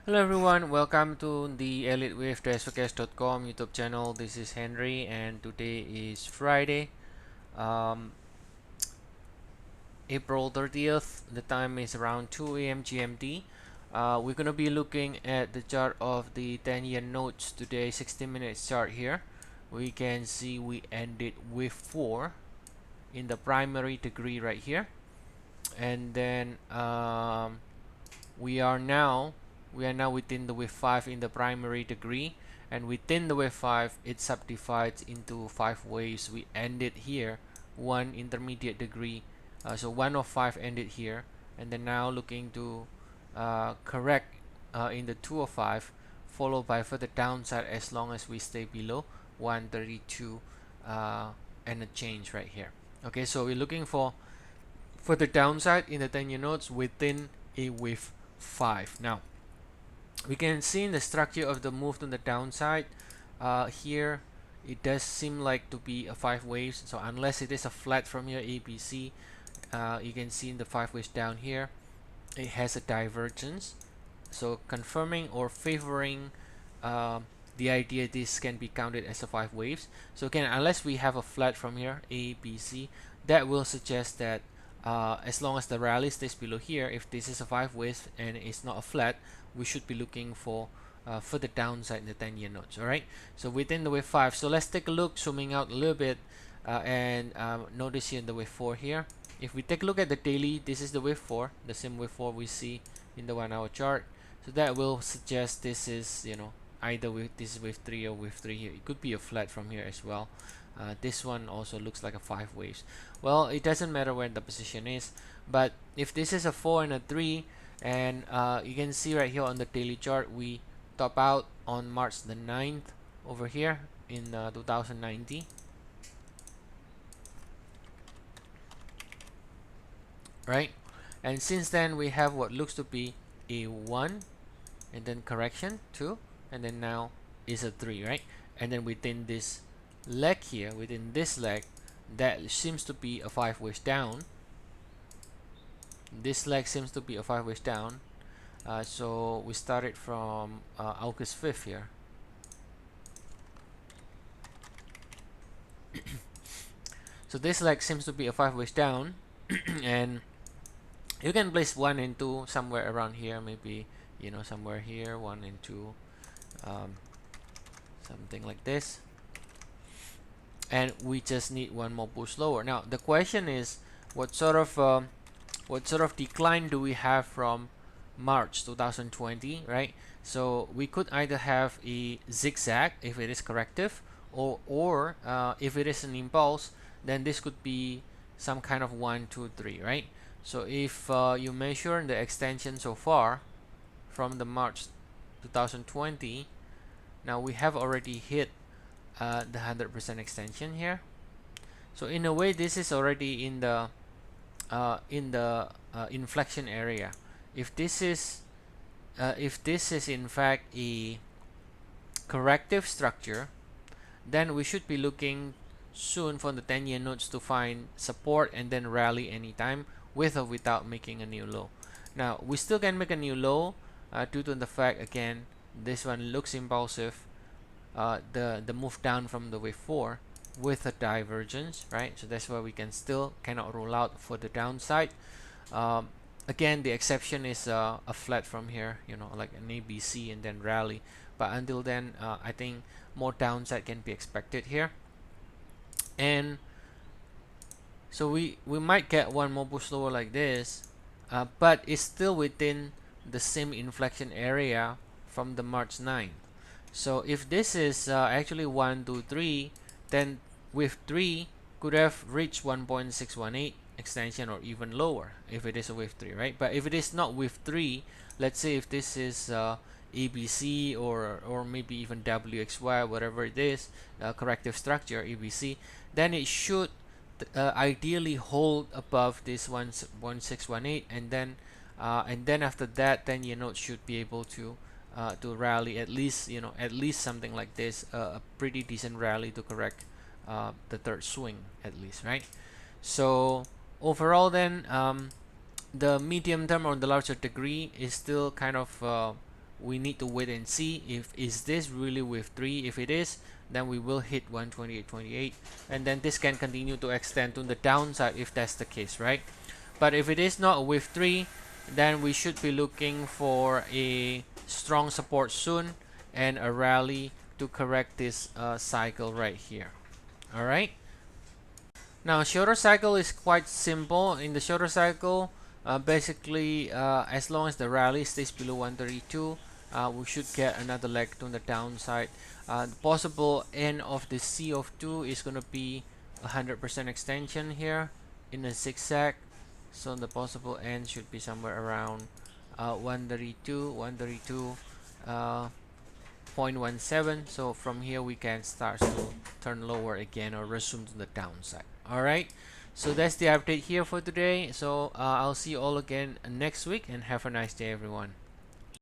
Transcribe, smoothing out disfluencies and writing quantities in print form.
Hello everyone, welcome to the Elliott Wave YouTube channel. This is Henry and today is Friday, um, April 30th. The time is around 2 a.m. GMT. We're going to be looking at the chart of the 10-year notes today, 60 minutes chart here. We can see we ended with 4 in the primary degree right here, and then we are now within the wave 5 in the primary degree, and within the wave 5 it subdivides into 5 waves. We ended here one intermediate degree, so 1 of 5 ended here, and then now looking to correct in the 2 of 5, followed by further downside as long as we stay below 132 and a change right here. Okay, so we're looking for the downside in the 10-year notes within a wave 5. Now we can see in the structure of the move to the downside here, it does seem like to be a 5 waves. So unless it is a flat from here, ABC, you can see in the 5 waves down here it has a divergence, so confirming or favoring the idea this can be counted as a 5 waves. So again, unless we have a flat from here, A, B, C, that will suggest that as long as the rally stays below here, if this is a 5 waves and it's not a flat, we should be looking for further downside in the 10-year notes. All right, so within the wave 5, so let's take a look, zooming out a little bit, and notice here in the wave 4 here. If we take a look at the daily, this is the wave 4, the same wave 4 we see in the 1 hour chart. So that will suggest this is, either with this is wave 3 or wave 3 here. It could be a flat from here as well. This one also looks like a 5 waves. Well, it doesn't matter where the position is, but if this is a 4 and a 3, and you can see right here on the daily chart, we top out on March the 9th over here in 2019. Right, and since then we have what looks to be a 1, and then correction 2, and then now is a 3, right? And then within this leg here, within this leg, that seems to be a 5 waves down. This leg seems to be a 5 waves down. So we started from August 5th here. So this leg seems to be a 5 waves down, and you can place 1 and 2 somewhere around here, maybe somewhere here, 1 and 2, something like this, and we just need one more push lower. Now the question is, what sort of decline do we have from March 2020, right? So we could either have a zigzag if it is corrective, or if it is an impulse, then this could be some kind of 1, 2, 3, right? So if you measure the extension so far from the March 2020, now we have already hit the 100% extension here. So in a way, this is already in the inflection area. If this is in fact a corrective structure, then we should be looking soon for the 10-year notes to find support and then rally anytime, with or without making a new low. Now we still can make a new low due to the fact, again, this one looks impulsive, the move down from the wave 4 with a divergence, right? So that's why we cannot rule out for the downside. Again, the exception is a flat from here, like an ABC and then rally. But until then, I think more downside can be expected here. And so we might get one more push lower like this, but it's still within the same inflection area from the March 9th. So if this is actually 1, 2, 3, then wave 3 could have reached 1.618 extension or even lower if it is a wave 3, right? But if it is not wave 3, let's say if this is ABC or maybe even WXY, whatever it is, corrective structure ABC, then it should ideally hold above this 1.618, and then after that, then note should be able to rally at least something like this, a pretty decent rally to correct the third swing at least, right? So overall then, the medium term or the larger degree is still kind of we need to wait and see if is this really with 3. If it is, then we will hit 128.28, and then this can continue to extend to the downside if that's the case, right? But if it is not with 3, then we should be looking for a strong support soon and a rally to correct this cycle right here. All right. Now, shorter cycle is quite simple. In the shorter cycle, basically, as long as the rally stays below 132, we should get another leg to the downside. The possible end of the C of 2 is going to be 100% extension here in a zigzag. So the possible end should be somewhere around 132, 0.17. So from here we can start to turn lower again or resume to the downside. All right, so that's the update here for today. So I'll see you all again next week, and have a nice day, everyone.